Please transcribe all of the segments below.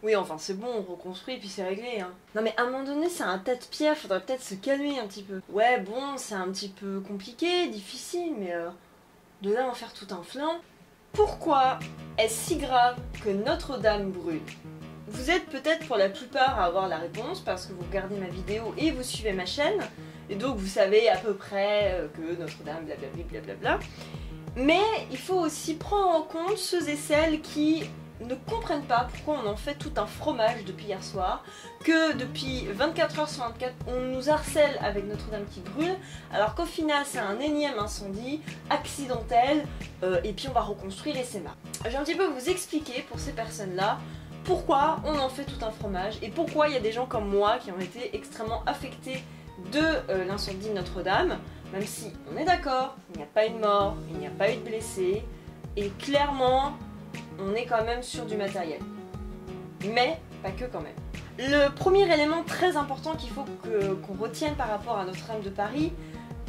Oui, enfin c'est bon, on reconstruit puis c'est réglé, hein. Non mais à un moment donné, c'est un tas de pierre, faudrait peut-être se calmer un petit peu. Ouais, bon, c'est un petit peu compliqué, difficile, mais de là en faire tout un flanc. Pourquoi est-ce si grave que Notre-Dame brûle? Vous êtes peut-être pour la plupart à avoir la réponse parce que vous regardez ma vidéo et vous suivez ma chaîne, et donc vous savez à peu près que Notre-Dame blablabla blablabla. Mais il faut aussi prendre en compte ceux et celles qui ne comprennent pas pourquoi on en fait tout un fromage depuis hier soir, que depuis 24 heures sur 24 on nous harcèle avec Notre-Dame qui brûle, alors qu'au final c'est un énième incendie accidentel, et puis on va reconstruire et c'est marre. Je vais un petit peu vous expliquer pour ces personnes-là pourquoi on en fait tout un fromage et pourquoi il y a des gens comme moi qui ont été extrêmement affectés de l'incendie de Notre-Dame, même si on est d'accord, il n'y a pas eu de mort, il n'y a pas eu de blessés, et clairement on est quand même sur du matériel. Mais pas que quand même. Le premier élément très important qu'il faut qu'on retienne par rapport à Notre-Dame de Paris,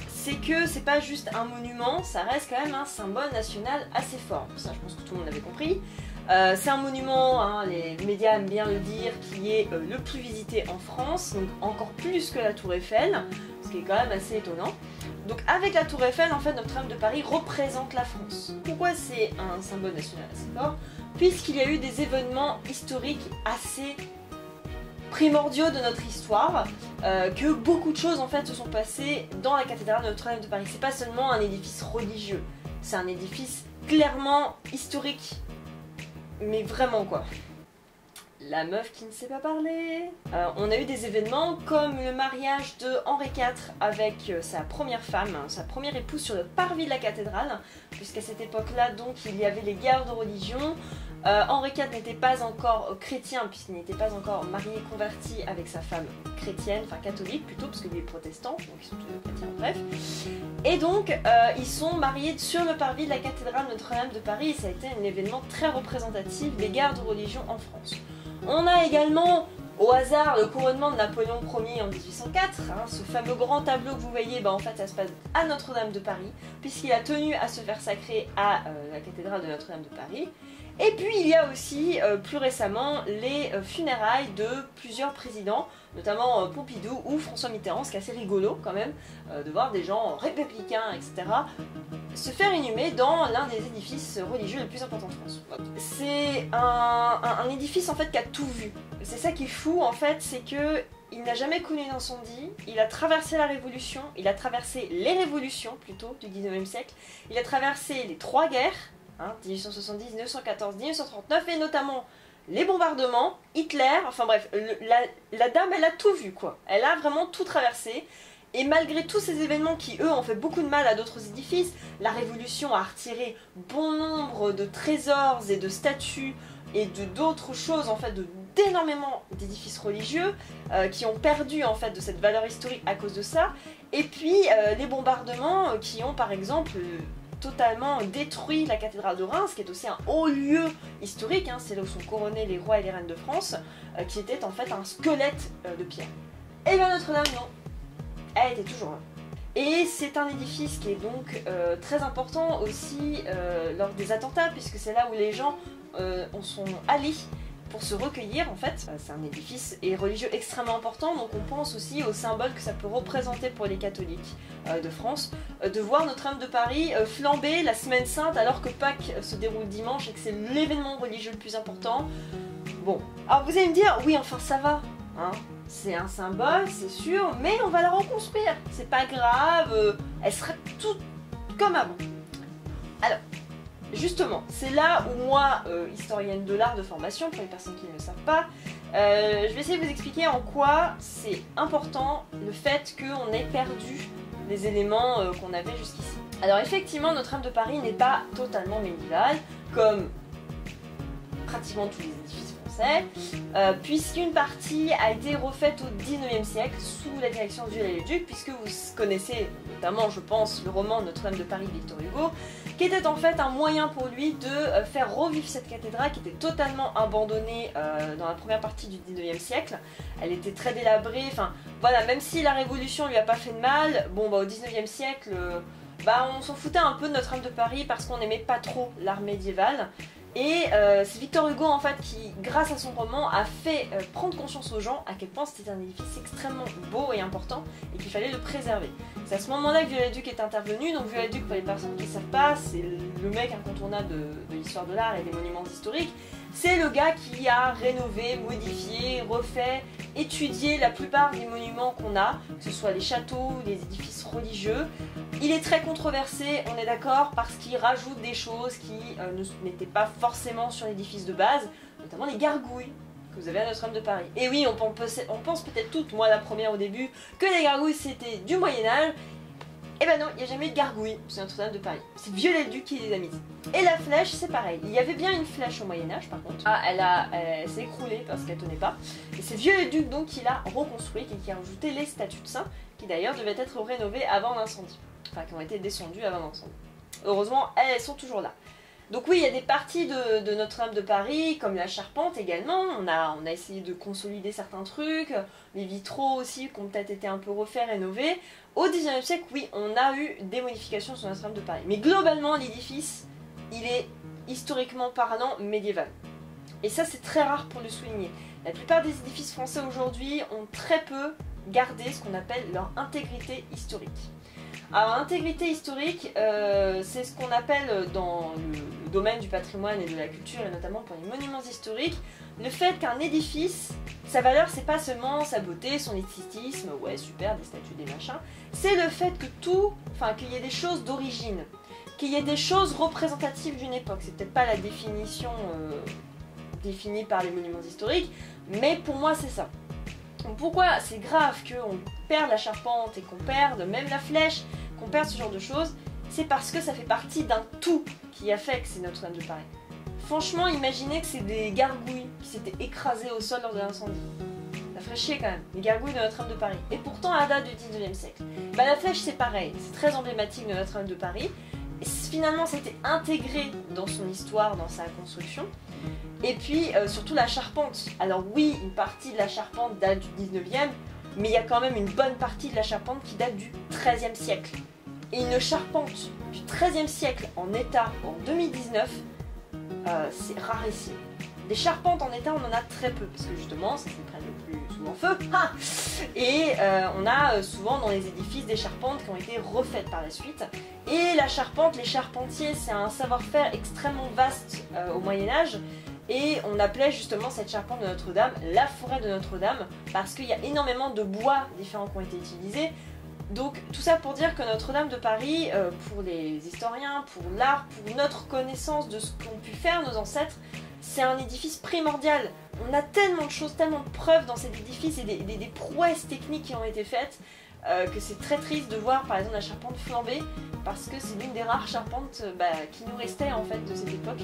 c'est que c'est pas juste un monument, ça reste quand même un symbole national assez fort. Ça, je pense que tout le monde l'avait compris. C'est un monument, hein, les médias aiment bien le dire, qui est le plus visité en France, donc encore plus que la Tour Eiffel, ce qui est quand même assez étonnant. Donc avec la Tour Eiffel, en fait, Notre-Dame de Paris représente la France. Pourquoi c'est un symbole national assez fort? Puisqu'il y a eu des événements historiques assez primordiaux de notre histoire, que beaucoup de choses en fait se sont passées dans la cathédrale de Notre-Dame de Paris. C'est pas seulement un édifice religieux, c'est un édifice clairement historique. Mais vraiment quoi. La meuf qui ne sait pas parler. On a eu des événements comme le mariage de Henri IV avec sa première femme, sa première épouse sur le parvis de la cathédrale, puisqu'à cette époque-là donc il y avait les guerres de religion. Henri IV n'était pas encore chrétien puisqu'il n'était pas encore marié converti avec sa femme chrétienne, enfin catholique plutôt parce que lui est protestant, donc ils sont tous les chrétiens, bref. Et donc ils sont mariés sur le parvis de la cathédrale Notre-Dame de Paris et ça a été un événement très représentatif des guerres de religion en France. On a également au hasard le couronnement de Napoléon Ier en 1804, hein, ce fameux grand tableau que vous voyez, en fait ça se passe à Notre-Dame de Paris, puisqu'il a tenu à se faire sacrer à la cathédrale de Notre-Dame de Paris. Et puis il y a aussi plus récemment les funérailles de plusieurs présidents, notamment Pompidou ou François Mitterrand, ce qui est assez rigolo quand même, de voir des gens républicains, etc., se faire inhumer dans l'un des édifices religieux les plus importants de France. C'est un édifice en fait qui a tout vu. C'est ça qui est fou en fait, c'est que il n'a jamais connu d'incendie, il a traversé la Révolution, il a traversé les révolutions plutôt du 19e siècle, il a traversé les trois guerres, 1870, 1914, 1939 et notamment les bombardements, Hitler, enfin bref, la dame elle a tout vu quoi, elle a vraiment tout traversé. Et malgré tous ces événements qui, eux, ont fait beaucoup de mal à d'autres édifices, la Révolution a retiré bon nombre de trésors et de statues et d'autres choses, en fait, d'énormément d'édifices religieux qui ont perdu, en fait, de cette valeur historique à cause de ça. Et puis, les bombardements qui ont, par exemple, totalement détruit la cathédrale de Reims, qui est aussi un haut lieu historique, hein, c'est là où sont couronnés les rois et les reines de France, qui était, en fait, un squelette de pierre. Et bien Notre-Dame, non. Elle était toujours là. Et c'est un édifice qui est donc très important aussi lors des attentats, puisque c'est là où les gens sont allés pour se recueillir en fait. C'est un édifice et religieux extrêmement important, donc on pense aussi au symbole que ça peut représenter pour les catholiques de France, de voir Notre-Dame de Paris flamber la semaine sainte alors que Pâques se déroule dimanche et que c'est l'événement religieux le plus important. Bon, alors vous allez me dire, oui enfin ça va, hein. C'est un symbole, c'est sûr, mais on va la reconstruire. C'est pas grave, elle sera toute comme avant. Alors, justement, c'est là où moi, historienne de l'art de formation, pour les personnes qui ne le savent pas, je vais essayer de vous expliquer en quoi c'est important le fait qu'on ait perdu les éléments qu'on avait jusqu'ici. Alors effectivement, Notre-Dame de Paris n'est pas totalement médiévale, comme pratiquement tous les édifices puisqu'une partie a été refaite au 19e siècle sous la direction du Viollet-le-Duc, puisque vous connaissez notamment, je pense, le roman Notre-Dame de Paris de Victor Hugo, qui était en fait un moyen pour lui de faire revivre cette cathédrale qui était totalement abandonnée dans la première partie du 19e siècle. Elle était très délabrée, enfin voilà, même si la Révolution lui a pas fait de mal, bon au 19e siècle, on s'en foutait un peu de Notre-Dame de Paris parce qu'on n'aimait pas trop l'art médiéval. Et c'est Victor Hugo en fait qui, grâce à son roman, a fait prendre conscience aux gens à quel point c'était un édifice extrêmement beau et important et qu'il fallait le préserver. C'est à ce moment-là que Viollet-le-Duc est intervenu. Donc Viollet-le-Duc, pour les personnes qui ne savent pas, c'est le mec incontournable de l'histoire de l'art et des monuments historiques. C'est le gars qui a rénové, modifié, refait, étudié la plupart des monuments qu'on a, que ce soit les châteaux, les édifices religieux. Il est très controversé, on est d'accord, parce qu'il rajoute des choses qui n'étaient pas forcément sur l'édifice de base, notamment les gargouilles que vous avez à Notre-Dame de Paris. Et oui, on pense peut-être toutes, moi la première au début, que les gargouilles c'était du Moyen-Âge. Et ben non, il n'y a jamais eu de gargouille sur Notre-Dame de Paris. C'est Viollet-le-Duc qui les a mises. Et la flèche, c'est pareil. Il y avait bien une flèche au Moyen-Âge par contre. Ah, elle s'est écroulée parce qu'elle tenait pas. Et c'est Viollet-le-Duc donc qui l'a reconstruite et qui a rajouté les statues de saints, qui d'ailleurs devaient être rénovées avant l'incendie. Enfin, qui ont été descendues avant l'incendie. Heureusement, elles sont toujours là. Donc oui, il y a des parties de Notre-Dame de Paris, comme la charpente également. On a essayé de consolider certains trucs, les vitraux aussi, qui ont peut-être été un peu refaits, rénovés. Au XIXe siècle, oui, on a eu des modifications sur Notre-Dame de Paris. Mais globalement, l'édifice, il est historiquement parlant médiéval. Et ça, c'est très rare pour le souligner. La plupart des édifices français aujourd'hui ont très peu gardé ce qu'on appelle leur intégrité historique. Alors, intégrité historique, c'est ce qu'on appelle dans le domaine du patrimoine et de la culture, et notamment pour les monuments historiques, le fait qu'un édifice, sa valeur, c'est pas seulement sa beauté, son esthétisme, ouais, super, des statues, des machins, c'est le fait que qu'il y ait des choses d'origine, qu'il y ait des choses représentatives d'une époque. C'est peut-être pas la définition définie par les monuments historiques, mais pour moi, c'est ça. Donc pourquoi c'est grave qu'on perde la charpente et qu'on perde même la flèche, qu'on perde ce genre de choses? C'est parce que ça fait partie d'un tout qui a fait que c'est Notre-Dame de Paris. Franchement, imaginez que c'est des gargouilles qui s'étaient écrasées au sol lors de l'incendie. Ça ferait chier quand même, les gargouilles de Notre-Dame de Paris. Et pourtant, à date du 19e siècle. Bah, la flèche, c'est pareil, c'est très emblématique de Notre-Dame de Paris. Et finalement, ça a été intégré dans son histoire, dans sa construction. Et puis, surtout la charpente. Alors oui, une partie de la charpente date du 19e, mais il y a quand même une bonne partie de la charpente qui date du 13e siècle. Et une charpente du 13e siècle en état en 2019, c'est rarissime. Des charpentes en état, on en a très peu, parce que justement, ça se prenne le plus souvent feu. Ah, et on a souvent dans les édifices des charpentes qui ont été refaites par la suite. Et la charpente, les charpentiers, c'est un savoir-faire extrêmement vaste au Moyen-Âge. Et on appelait justement cette charpente de Notre-Dame la forêt de Notre-Dame, parce qu'il y a énormément de bois différents qui ont été utilisés. Donc tout ça pour dire que Notre-Dame de Paris, pour les historiens, pour l'art, pour notre connaissance de ce qu'ont pu faire nos ancêtres, c'est un édifice primordial. On a tellement de choses, tellement de preuves dans cet édifice et des prouesses techniques qui ont été faites que c'est très triste de voir par exemple la charpente flamber, parce que c'est l'une des rares charpentes qui nous restait en fait de cette époque,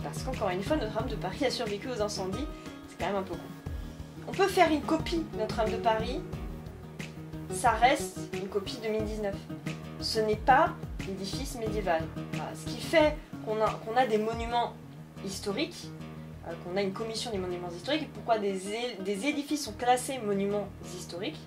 parce qu'encore une fois Notre-Dame de Paris a survécu aux incendies, c'est quand même un peu con. On peut faire une copie de Notre-Dame de Paris, ça reste une copie 2019. Ce n'est pas l'édifice médiéval. Voilà. Ce qui fait qu'on a des monuments historiques, qu'on a une commission des monuments historiques, et pourquoi des édifices sont classés monuments historiques,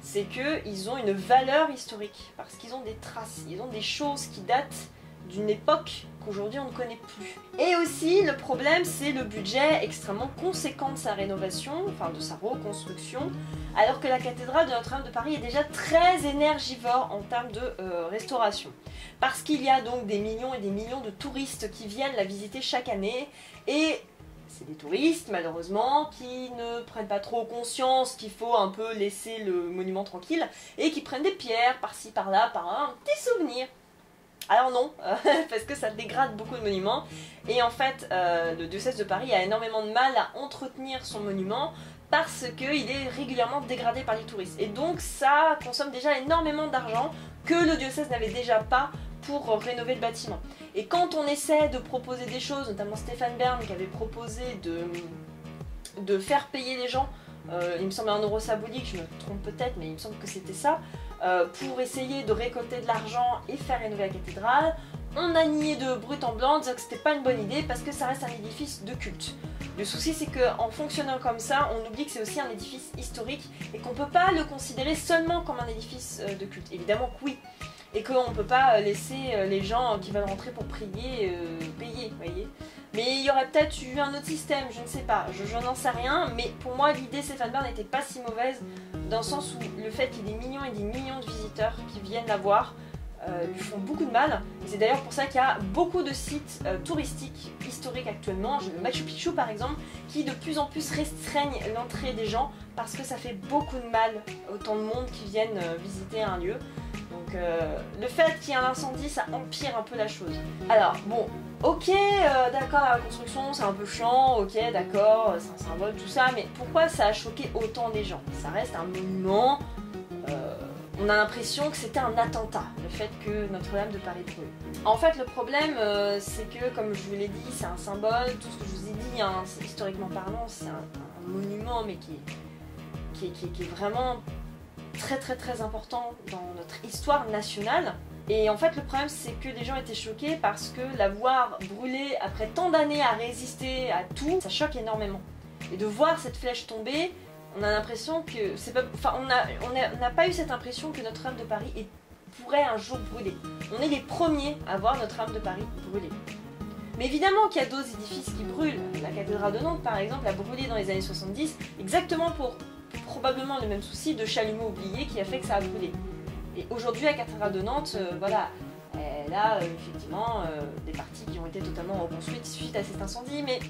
c'est qu'ils ont une valeur historique, parce qu'ils ont des traces, ils ont des choses qui datent d'une époque qu'aujourd'hui on ne connaît plus. Et aussi, le problème, c'est le budget extrêmement conséquent de sa rénovation, enfin de sa reconstruction, alors que la cathédrale de Notre-Dame de Paris est déjà très énergivore en termes de restauration. Parce qu'il y a donc des millions et des millions de touristes qui viennent la visiter chaque année, et c'est des touristes, malheureusement, qui ne prennent pas trop conscience qu'il faut un peu laisser le monument tranquille, et qui prennent des pierres par-ci, par-là, par un petit souvenir. Alors non, parce que ça dégrade beaucoup de monuments, et en fait, le diocèse de Paris a énormément de mal à entretenir son monument, parce qu'il est régulièrement dégradé par les touristes. Et donc ça consomme déjà énormément d'argent que le diocèse n'avait déjà pas pour rénover le bâtiment. Et quand on essaie de proposer des choses, notamment Stéphane Bern qui avait proposé de faire payer les gens, il me semble 1 euro symbolique, je me trompe peut-être, mais il me semble que c'était ça, pour essayer de récolter de l'argent et faire rénover la cathédrale, on a nié de brut en blanc en disant que c'était pas une bonne idée parce que ça reste un édifice de culte. Le souci c'est qu'en fonctionnant comme ça, on oublie que c'est aussi un édifice historique et qu'on peut pas le considérer seulement comme un édifice de culte. Évidemment que oui, et qu'on ne peut pas laisser les gens qui veulent rentrer pour prier payer, vous voyez. Mais il y aurait peut-être eu un autre système, je ne sais pas, je n'en sais rien, mais pour moi l'idée Stéphane Bern n'était pas si mauvaise, dans le sens où le fait qu'il y ait des millions et des millions de visiteurs qui viennent la voir lui font beaucoup de mal. C'est d'ailleurs pour ça qu'il y a beaucoup de sites touristiques historiques actuellement, le Machu Picchu par exemple, qui de plus en plus restreignent l'entrée des gens parce que ça fait beaucoup de mal autant de monde qui viennent visiter un lieu. Donc le fait qu'il y ait un incendie, ça empire un peu la chose. Alors bon, ok, d'accord, la reconstruction c'est un peu chiant, ok, d'accord, c'est un symbole, tout ça, mais pourquoi ça a choqué autant les gens? Ça reste un monument, on a l'impression que c'était un attentat, le fait que Notre-Dame de Paris brûle. En fait, le problème, c'est que, comme je vous l'ai dit, c'est un symbole, tout ce que je vous ai dit, hein, historiquement parlant, c'est un monument, mais qui est vraiment très important dans notre histoire nationale. Et en fait le problème c'est que les gens étaient choqués parce que la voir brûler après tant d'années à résister à tout, ça choque énormément. Et de voir cette flèche tomber, on a l'impression que c'est pas, enfin on n'a pas eu cette impression que Notre-Dame de Paris pourrait un jour brûler. On est les premiers à voir Notre-Dame de Paris brûler. Mais évidemment qu'il y a d'autres édifices qui brûlent. La cathédrale de Nantes par exemple a brûlé dans les années 70 exactement pour probablement le même souci de chalumeau oublié qui a fait que ça a brûlé. Et aujourd'hui, la cathédrale de Nantes, voilà, elle a effectivement des parties qui ont été totalement reconstruites suite à cet incendie, mais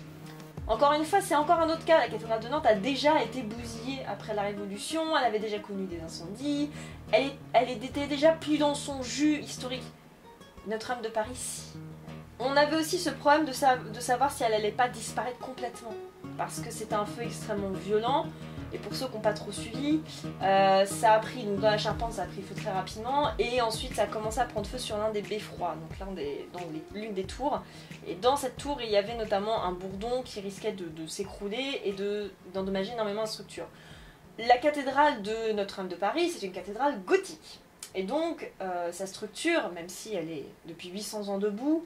encore une fois, c'est encore un autre cas. La cathédrale de Nantes a déjà été bousillée après la Révolution, elle avait déjà connu des incendies, elle était déjà plus dans son jus historique. Notre-Dame de Paris, si. On avait aussi ce problème de savoir si elle allait pas disparaître complètement, parce que c'était un feu extrêmement violent. Et pour ceux qui n'ont pas trop suivi, ça a pris, donc dans la charpente ça a pris feu très rapidement, et ensuite ça a commencé à prendre feu sur l'un des beffrois, donc l'une des tours. Et dans cette tour il y avait notamment un bourdon qui risquait de s'écrouler et d'endommager énormément la structure. La cathédrale de Notre-Dame de Paris, c'est une cathédrale gothique. Et donc sa structure, même si elle est depuis 800 ans debout,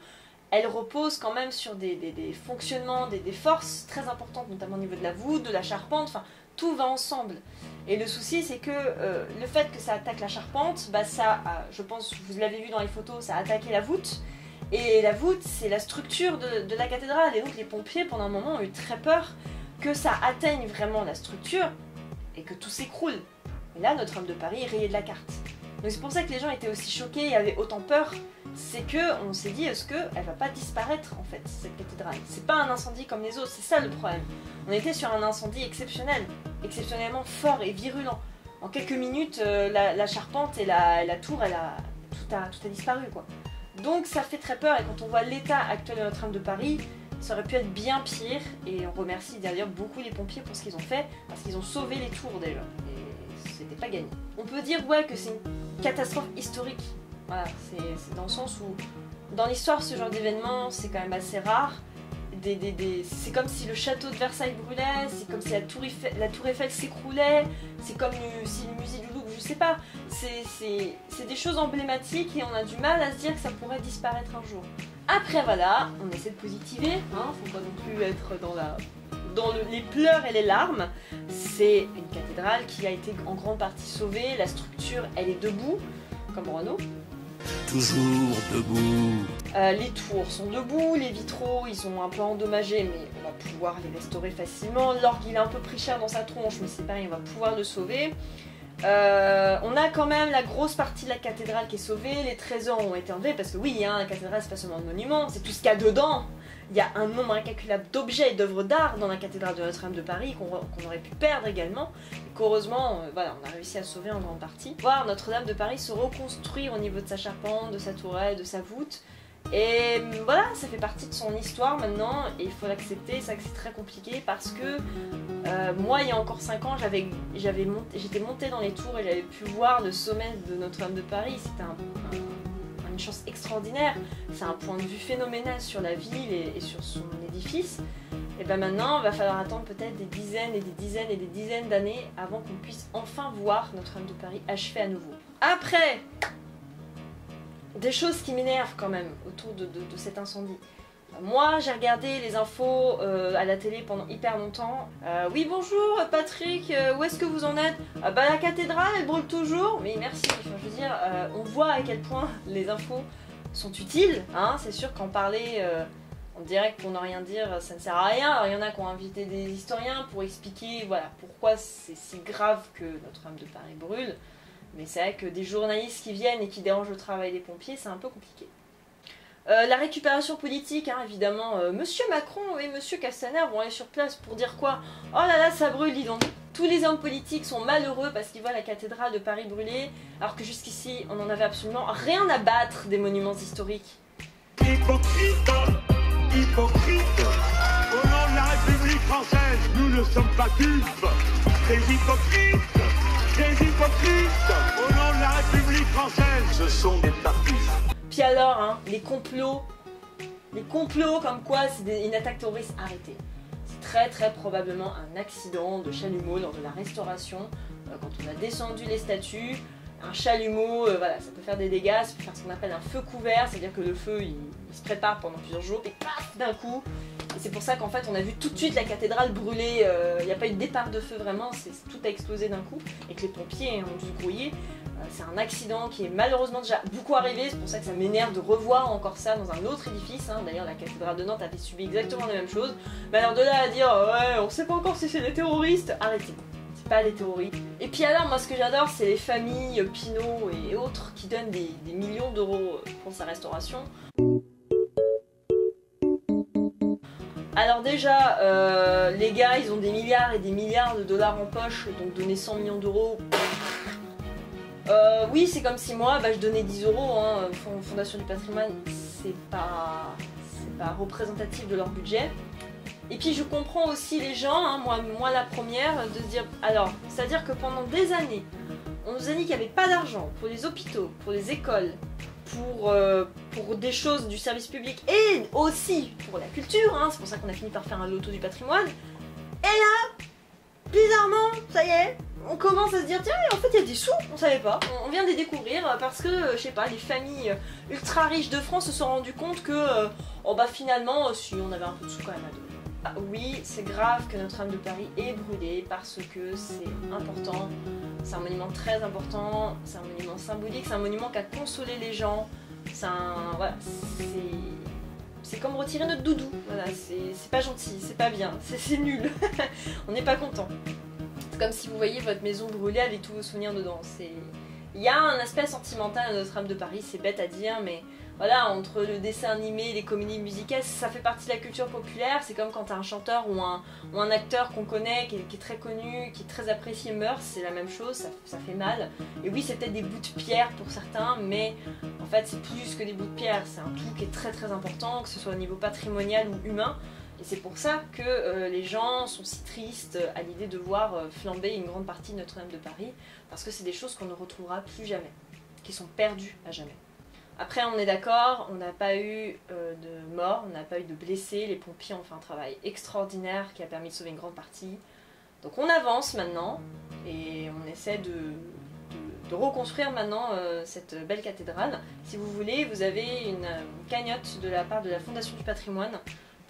elle repose quand même sur des fonctionnements, des forces très importantes, notamment au niveau de la voûte, de la charpente, enfin tout va ensemble. Et le souci c'est que le fait que ça attaque la charpente, bah ça, je pense, vous l'avez vu dans les photos, ça a attaqué la voûte. Et la voûte c'est la structure de la cathédrale, et donc les pompiers pendant un moment ont eu très peur que ça atteigne vraiment la structure et que tout s'écroule. Et là Notre-Dame de Paris est rayée de la carte. Donc c'est pour ça que les gens étaient aussi choqués et avaient autant peur, c'est que on s'est dit, est-ce qu'elle va pas disparaître en fait, cette cathédrale? C'est pas un incendie comme les autres, c'est ça le problème. On était sur un incendie exceptionnel, exceptionnellement fort et virulent. En quelques minutes, la charpente et la tour, tout a disparu quoi. Donc ça fait très peur, et quand on voit l'état actuel de Notre-Dame de Paris, ça aurait pu être bien pire, et on remercie d'ailleurs beaucoup les pompiers pour ce qu'ils ont fait, parce qu'ils ont sauvé les tours déjà, et c'était pas gagné. On peut dire ouais que c'est une catastrophe historique. Voilà, c'est dans le sens où, dans l'histoire, ce genre d'événement, c'est quand même assez rare. C'est comme si le château de Versailles brûlait, c'est comme si la tour Eiffel s'écroulait, c'est comme si le musée du Louvre, je sais pas. C'est des choses emblématiques et on a du mal à se dire que ça pourrait disparaître un jour. Après voilà, on essaie de positiver, hein, faut pas non plus être dans les pleurs et les larmes. C'est une cathédrale qui a été en grande partie sauvée, la structure elle est debout, comme Renault. Toujours debout. Les tours sont debout, les vitraux ils sont un peu endommagés, mais on va pouvoir les restaurer facilement. L'orgue il est un peu pris cher dans sa tronche, mais c'est pareil, on va pouvoir le sauver. On a quand même la grosse partie de la cathédrale qui est sauvée, les trésors ont été enlevés, parce que oui, hein, la cathédrale c'est pas seulement un monument, c'est tout ce qu'il y a dedans. Il y a un nombre incalculable d'objets et d'œuvres d'art dans la cathédrale de Notre-Dame de Paris qu'on aurait pu perdre également, et qu'heureusement, voilà, on a réussi à sauver en grande partie. Voir Notre-Dame de Paris se reconstruire au niveau de sa charpente, de sa tourelle, de sa voûte, et voilà, ça fait partie de son histoire maintenant, et il faut l'accepter. C'est vrai que c'est très compliqué parce que moi, il y a encore 5 ans, j'étais montée dans les tours et j'avais pu voir le sommet de Notre-Dame de Paris. C'était une chance extraordinaire, c'est un point de vue phénoménal sur la ville et sur son édifice. Et bien maintenant, il va falloir attendre peut-être des dizaines et des dizaines et des dizaines d'années avant qu'on puisse enfin voir Notre-Dame de Paris achevée à nouveau. Après, des choses qui m'énervent quand même autour de cet incendie. Moi, j'ai regardé les infos à la télé pendant hyper longtemps. Oui, bonjour Patrick, où est-ce que vous en êtes? Bah la cathédrale, elle brûle toujours. Mais merci, enfin, je veux dire, on voit à quel point les infos sont utiles. Hein. C'est sûr qu'en parler en direct pour ne rien dire, ça ne sert à rien. Alors, il y en a qui ont invité des historiens pour expliquer voilà, pourquoi c'est si grave que Notre-Dame de Paris brûle. Mais c'est vrai que des journalistes qui viennent et qui dérangent le travail des pompiers, c'est un peu compliqué. La récupération politique, hein, évidemment, Monsieur Macron et Monsieur Castaner vont aller sur place pour dire quoi? Oh là là, ça brûle, dis donc. Tous les hommes politiques sont malheureux parce qu'ils voient la cathédrale de Paris brûler, alors que jusqu'ici, on n'en avait absolument rien à battre des monuments historiques. Hypocrite, hypocrite, au nom de la République française, nous ne sommes pas dupes. Des hypocrites, au nom de la République française, ce sont des partis. Puis alors, hein, les complots comme quoi c'est une attaque terroriste, arrêtez. C'est très probablement un accident de chalumeau lors de la restauration, quand on a descendu les statues. Un chalumeau, voilà, ça peut faire des dégâts, ça peut faire ce qu'on appelle un feu couvert, c'est-à-dire que le feu il se prépare pendant plusieurs jours et paf, d'un coup. Et c'est pour ça qu'en fait on a vu tout de suite la cathédrale brûler, il n'y a pas eu de départ de feu vraiment, tout a explosé d'un coup et que les pompiers ont dû se grouiller. C'est un accident qui est malheureusement déjà beaucoup arrivé, c'est pour ça que ça m'énerve de revoir encore ça dans un autre édifice. Hein. D'ailleurs la cathédrale de Nantes avait subi exactement la même chose. Mais alors de là à dire ouais on sait pas encore si c'est des terroristes, arrêtez. Pas les terroristes. Et puis alors moi ce que j'adore c'est les familles Pinault et autres qui donnent des millions d'euros pour sa restauration. Alors déjà les gars ils ont des milliards et des milliards de dollars en poche, donc donner 100 millions d'euros. Oui c'est comme si moi je donnais 10 euros, hein, Fondation du patrimoine, c'est pas représentatif de leur budget. Et puis je comprends aussi les gens, hein, moi la première, de se dire, alors, c'est-à-dire que pendant des années, on nous a dit qu'il n'y avait pas d'argent pour les hôpitaux, pour les écoles, pour des choses du service public et aussi pour la culture, hein, c'est pour ça qu'on a fini par faire un loto du patrimoine. Et là, bizarrement, ça y est, on commence à se dire, tiens, en fait il y a des sous, on savait pas, on vient de les découvrir parce que, je sais pas, les familles ultra riches de France se sont rendues compte que, finalement, si on avait un peu de sous quand même à donner. Ah, oui, c'est grave que Notre-Dame de Paris est brûlée parce que c'est important, c'est un monument très important, c'est un monument symbolique, c'est un monument qui a consolé les gens, voilà, c'est comme retirer notre doudou, voilà, c'est pas gentil, c'est pas bien, c'est nul, on n'est pas content. C'est comme si vous voyez votre maison brûler avec tous vos souvenirs dedans, il y a un aspect sentimental à Notre-Dame de Paris, c'est bête à dire, mais voilà, entre le dessin animé et les comédies musicales, ça fait partie de la culture populaire. C'est comme quand t'as un chanteur ou un acteur qu'on connaît, qui est très connu, qui est très apprécié, meurt, c'est la même chose, ça fait mal. Et oui, c'est peut-être des bouts de pierre pour certains, mais en fait c'est plus que des bouts de pierre, c'est un tout qui est très important, que ce soit au niveau patrimonial ou humain. Et c'est pour ça que les gens sont si tristes à l'idée de voir flamber une grande partie de Notre-Dame de Paris, parce que c'est des choses qu'on ne retrouvera plus jamais, qui sont perdues à jamais. Après on est d'accord, on n'a pas eu de morts, on n'a pas eu de blessés, les pompiers ont fait un travail extraordinaire qui a permis de sauver une grande partie. Donc on avance maintenant et on essaie de reconstruire maintenant cette belle cathédrale. Si vous voulez, vous avez une cagnotte de la part de la Fondation du patrimoine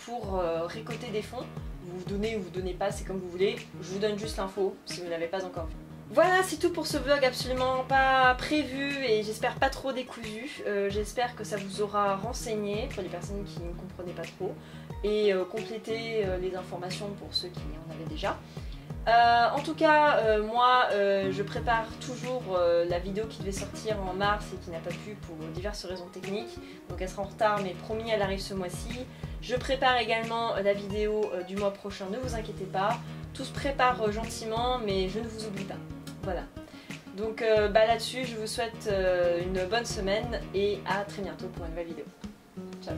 pour récolter des fonds. Vous donnez ou vous donnez pas, c'est comme vous voulez. Je vous donne juste l'info si vous ne l'avez pas encore vu. Voilà, c'est tout pour ce vlog absolument pas prévu et j'espère pas trop décousu. J'espère que ça vous aura renseigné pour les personnes qui ne comprenaient pas trop et compléter les informations pour ceux qui en avaient déjà. En tout cas, moi je prépare toujours la vidéo qui devait sortir en mars et qui n'a pas pu pour diverses raisons techniques. Donc elle sera en retard mais promis elle arrive ce mois-ci. Je prépare également la vidéo du mois prochain, ne vous inquiétez pas. Tout se prépare gentiment mais je ne vous oublie pas. Voilà. Donc là-dessus je vous souhaite une bonne semaine et à très bientôt pour une nouvelle vidéo. Ciao.